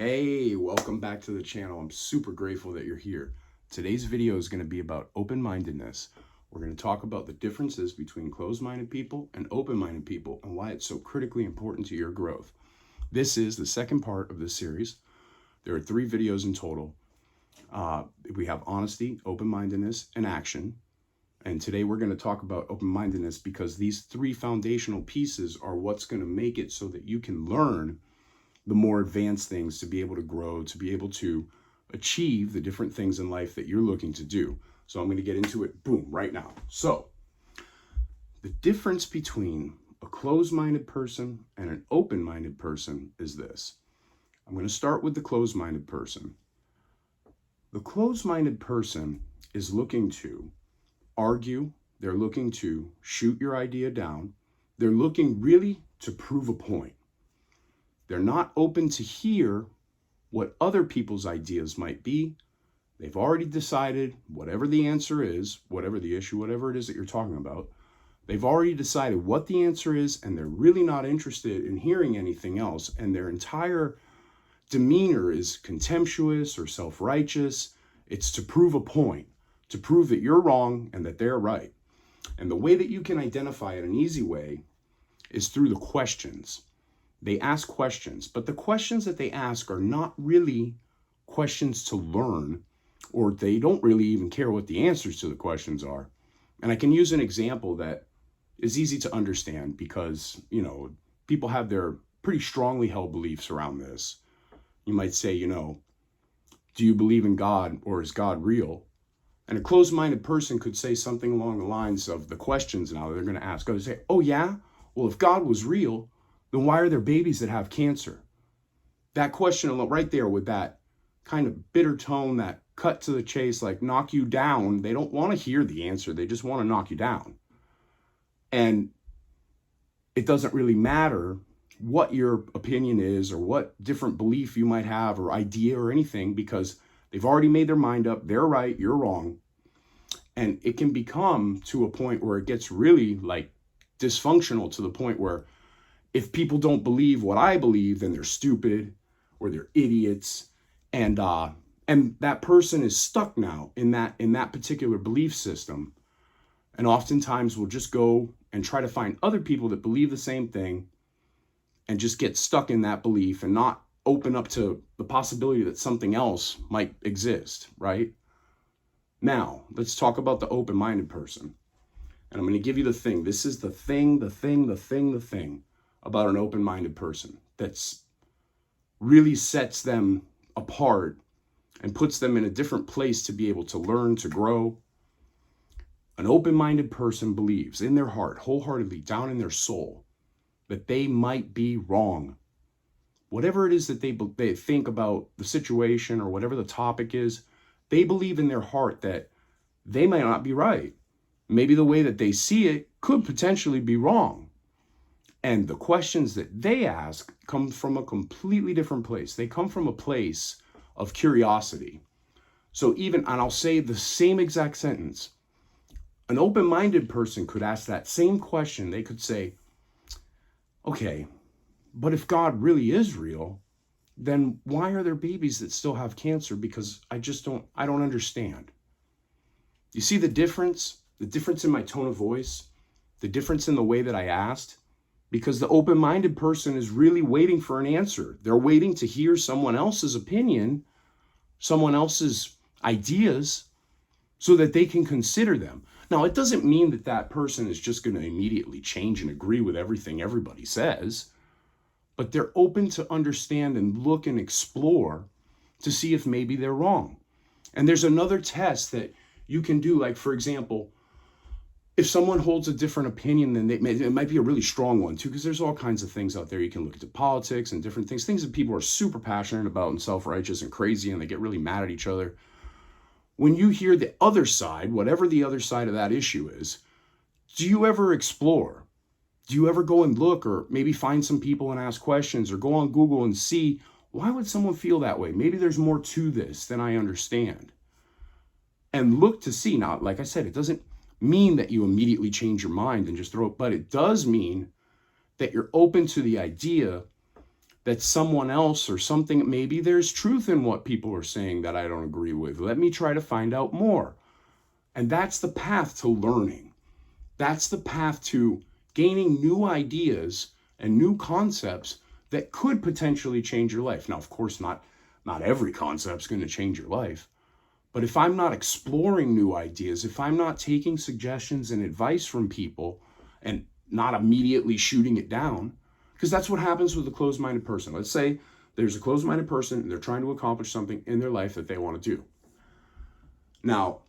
Hey, welcome back to the channel. I'm super grateful that you're here. Today's video is going to be about open-mindedness. We're going to talk about the differences between closed-minded people and open-minded people and why it's so critically important to your growth. This is the second part of this series. There are 3 videos in total. We have honesty, open-mindedness, and action. And today we're going to talk about open-mindedness because these 3 foundational pieces are what's going to make it so that you can learn the more advanced things to be able to grow, to be able to achieve the different things in life that you're looking to do. So I'm going to get into it, boom, right now. So the difference between a closed-minded person and an open-minded person is this. I'm going to start with the closed-minded person. The closed-minded person is looking to argue. They're looking to shoot your idea down. They're looking really to prove a point. They're not open to hear what other people's ideas might be. They've already decided whatever the answer is, whatever the issue, whatever it is that you're talking about, they've already decided what the answer is, and they're really not interested in hearing anything else. And their entire demeanor is contemptuous or self-righteous. It's to prove a point, to prove that you're wrong and that they're right. And the way that you can identify it, an easy way, is through the questions. They ask questions, but the questions that they ask are not really questions to learn, or they don't really even care what the answers to the questions are. And I can use an example that is easy to understand because, people have their pretty strongly held beliefs around this. You might say, do you believe in God, or is God real? And a closed-minded person could say something along the lines of the questions now they're going to ask. They say, oh yeah, well, if God was real, then why are there babies that have cancer? That question right there with that kind of bitter tone, that cut to the chase, like knock you down. They don't want to hear the answer. They just want to knock you down. And it doesn't really matter what your opinion is or what different belief you might have or idea or anything, because they've already made their mind up. They're right, you're wrong. And it can become to a point where it gets really like dysfunctional, to the point where if people don't believe what I believe, then they're stupid or they're idiots. And that person is stuck now in that particular belief system. And oftentimes we'll just go and try to find other people that believe the same thing and just get stuck in that belief and not open up to the possibility that something else might exist, right? Now, let's talk about the open-minded person. And I'm going to give you the thing. This is the thing about an open-minded person that's really sets them apart and puts them in a different place to be able to learn, to grow. An open-minded person believes in their heart, wholeheartedly, down in their soul, that they might be wrong. Whatever it is that they think about the situation or whatever the topic is, they believe in their heart that they might not be right. Maybe the way that they see it could potentially be wrong. And the questions that they ask come from a completely different place. They come from a place of curiosity. So and I'll say the same exact sentence. An open-minded person could ask that same question. They could say, okay, but if God really is real, then why are there babies that still have cancer? Because I don't understand. You see the difference? The difference in my tone of voice? The difference in the way that I asked? Because the open-minded person is really waiting for an answer. They're waiting to hear someone else's opinion, someone else's ideas, so that they can consider them. Now, it doesn't mean that that person is just going to immediately change and agree with everything everybody says, but they're open to understand and look and explore to see if maybe they're wrong. And there's another test that you can do, like, for example, if someone holds a different opinion than it might be a really strong one too, because there's all kinds of things out there. You can look into politics and different things that people are super passionate about and self-righteous and crazy, and they get really mad at each other. When you hear the other side, whatever the other side of that issue is, do you ever explore? Do you ever go and look, or maybe find some people and ask questions, or go on Google and see, why would someone feel that way? Maybe there's more to this than I understand. And look to see. Now, like I said, it doesn't mean that you immediately change your mind and just throw it, but it does mean that you're open to the idea that someone else or something, maybe there's truth in what people are saying that I don't agree with. Let me try to find out more. And that's the path to learning. That's the path to gaining new ideas and new concepts that could potentially change your life. Now, of course, not every concept's going to change your life. But if I'm not exploring new ideas, if I'm not taking suggestions and advice from people and not immediately shooting it down, because that's what happens with a closed-minded person. Let's say there's a closed-minded person and they're trying to accomplish something in their life that they want to do. Now,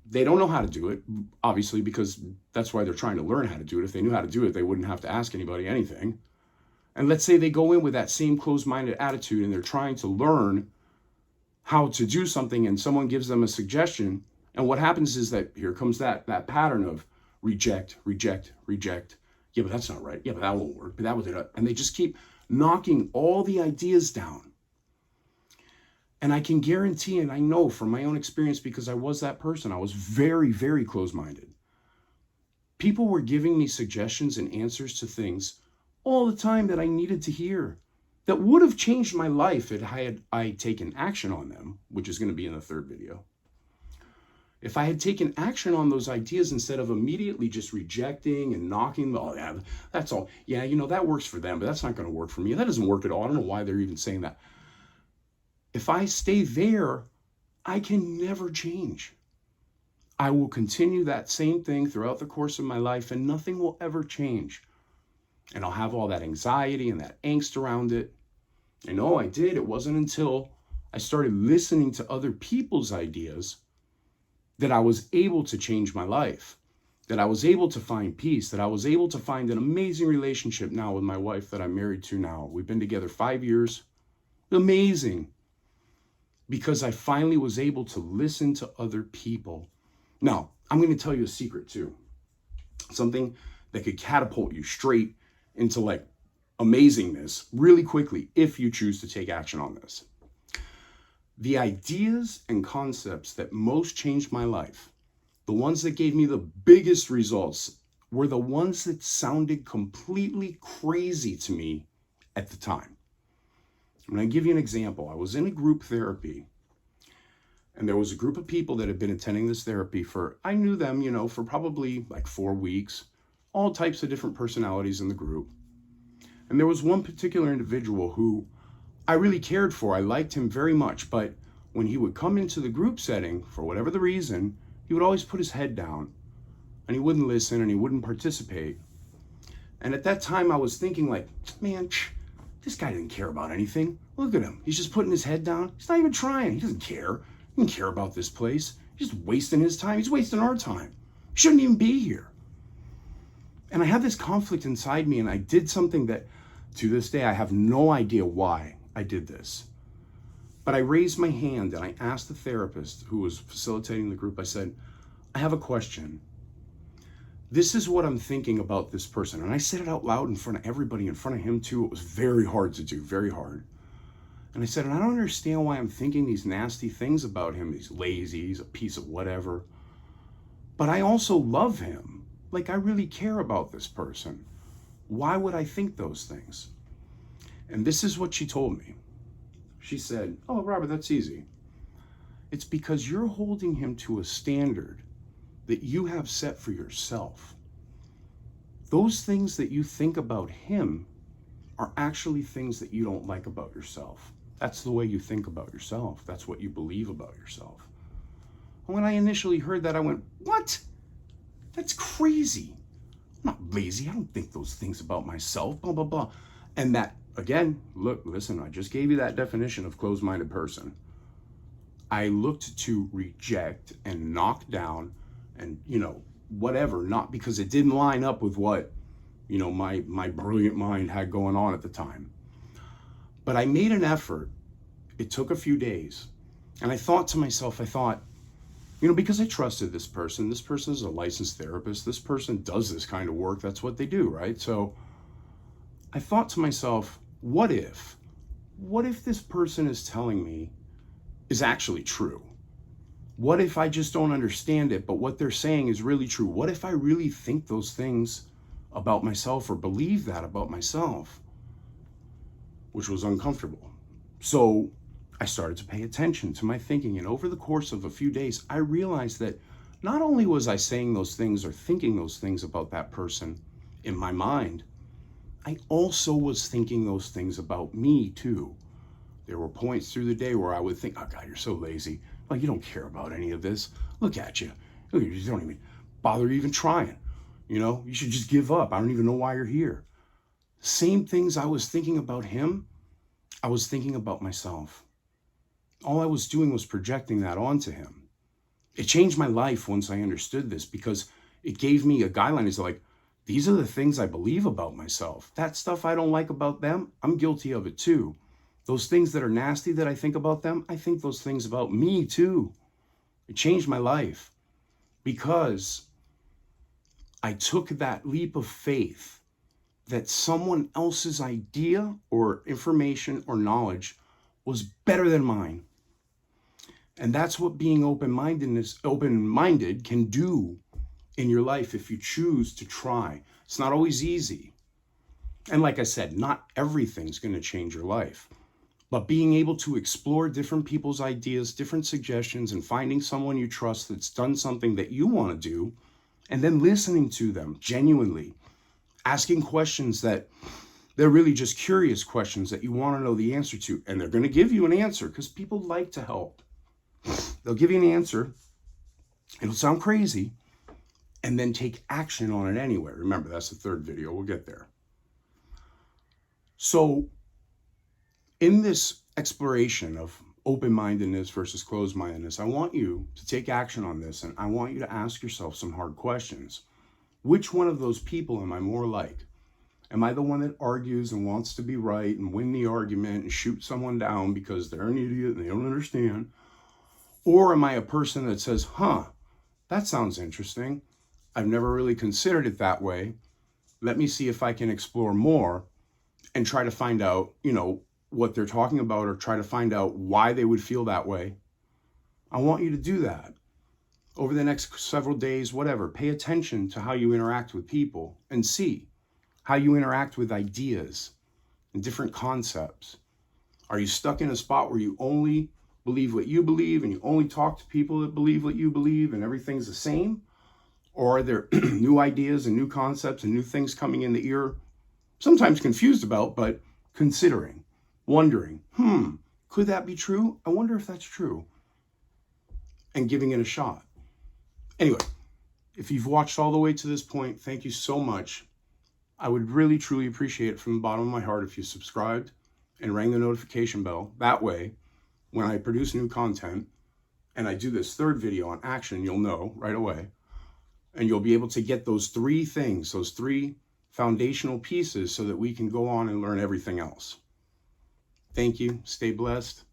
they don't know how to do it, obviously, because that's why they're trying to learn how to do it. If they knew how to do it, they wouldn't have to ask anybody anything. And let's say they go in with that same closed-minded attitude and they're trying to learn how to do something and someone gives them a suggestion. And what happens is that here comes that pattern of reject, reject, reject. Yeah, but that's not right. Yeah, but that won't work. But that was it. And they just keep knocking all the ideas down. And I can guarantee, and I know from my own experience because I was that person, I was very, very closed-minded. People were giving me suggestions and answers to things all the time that I needed to hear that would have changed my life had I taken action on them, which is going to be in the third video. If I had taken action on those ideas instead of immediately just rejecting and knocking, oh yeah, that's all. Yeah, that works for them, but that's not going to work for me. That doesn't work at all. I don't know why they're even saying that. If I stay there, I can never change. I will continue that same thing throughout the course of my life and nothing will ever change. And I'll have all that anxiety and that angst around it. And oh, I did. It wasn't until I started listening to other people's ideas that I was able to change my life, that I was able to find peace, that I was able to find an amazing relationship now with my wife that I'm married to now. We've been together 5 years. Amazing. Because I finally was able to listen to other people. Now, I'm going to tell you a secret too. Something that could catapult you straight into like amazingness really quickly if you choose to take action on this. The ideas and concepts that most changed my life, the ones that gave me the biggest results, were the ones that sounded completely crazy to me at the time. I'm going to give you an example. I was in a group therapy, and there was a group of people that had been attending this therapy I knew them, for probably like 4 weeks, all types of different personalities in the group. And there was one particular individual who I really cared for. I liked him very much, but when he would come into the group setting, for whatever the reason, he would always put his head down and he wouldn't listen and he wouldn't participate. And at that time I was thinking like, man, this guy didn't care about anything. Look at him. He's just putting his head down. He's not even trying. He doesn't care. He doesn't care about this place. He's just wasting his time. He's wasting our time. He shouldn't even be here. And I had this conflict inside me and I did something that to this day I have no idea why I did this. But I raised my hand and I asked the therapist who was facilitating the group, I said, I have a question. This is what I'm thinking about this person. And I said it out loud in front of everybody, in front of him too. It was very hard to do, very hard. And I said, and I don't understand why I'm thinking these nasty things about him. He's lazy, he's a piece of whatever. But I also love him. Like I really care about this person. Why would I think those things? And this is what she told me. She said, oh, Robert, that's easy. It's because you're holding him to a standard that you have set for yourself. Those things that you think about him are actually things that you don't like about yourself. That's the way you think about yourself. That's what you believe about yourself. And when I initially heard that, I went, what? That's crazy. I'm not lazy. I don't think those things about myself, blah, blah, blah. And that, again, listen, I just gave you that definition of closed-minded person. I looked to reject and knock down and, whatever, not because it didn't line up with what, my brilliant mind had going on at the time. But I made an effort. It took a few days. And I thought to myself, because I trusted this person is a licensed therapist. This person does this kind of work. That's what they do, right? So I thought to myself, what if this person is telling me is actually true? What if I just don't understand it, but what they're saying is really true? What if I really think those things about myself or believe that about myself? which was uncomfortable. So I started to pay attention to my thinking. And over the course of a few days, I realized that not only was I saying those things or thinking those things about that person in my mind, I also was thinking those things about me too. There were points through the day where I would think, oh God, you're so lazy. Like, you don't care about any of this. Look at you. Look, you don't even bother even trying. You know, you should just give up. I don't even know why you're here. Same things I was thinking about him, I was thinking about myself. All I was doing was projecting that onto him. It changed my life once I understood this, because it gave me a guideline. It's like, these are the things I believe about myself. That stuff I don't like about them, I'm guilty of it too. Those things that are nasty that I think about them, I think those things about me too. It changed my life because I took that leap of faith that someone else's idea or information or knowledge was better than mine. And that's what being open-minded can do in your life if you choose to try. It's not always easy. And like I said, not everything's going to change your life. But being able to explore different people's ideas, different suggestions, and finding someone you trust that's done something that you want to do, and then listening to them genuinely, asking questions that they're really just curious questions that you want to know the answer to. And they're going to give you an answer because people like to help. They'll give you an answer. It'll sound crazy. And then take action on it anyway. Remember, that's the third video. We'll get there. So in this exploration of open-mindedness versus closed-mindedness, I want you to take action on this, and I want you to ask yourself some hard questions. Which one of those people am I more like? Am I the one that argues and wants to be right and win the argument and shoot someone down because they're an idiot and they don't understand? Or am I a person that says, that sounds interesting. I've never really considered it that way. Let me see if I can explore more and try to find out, what they're talking about, or try to find out why they would feel that way. I want you to do that. Over the next several days, whatever, pay attention to how you interact with people and see how you interact with ideas and different concepts. Are you stuck in a spot where you only believe what you believe and you only talk to people that believe what you believe and everything's the same? Or are there new ideas and new concepts and new things coming in the ear, sometimes confused about, but considering, wondering, could that be true? I wonder if that's true. And giving it a shot. Anyway, if you've watched all the way to this point, thank you so much. I would really, truly appreciate it from the bottom of my heart if you subscribed and rang the notification bell. That way, when I produce new content and I do this third video on action, you'll know right away. And you'll be able to get those three things, those three foundational pieces, so that we can go on and learn everything else. Thank you. Stay blessed.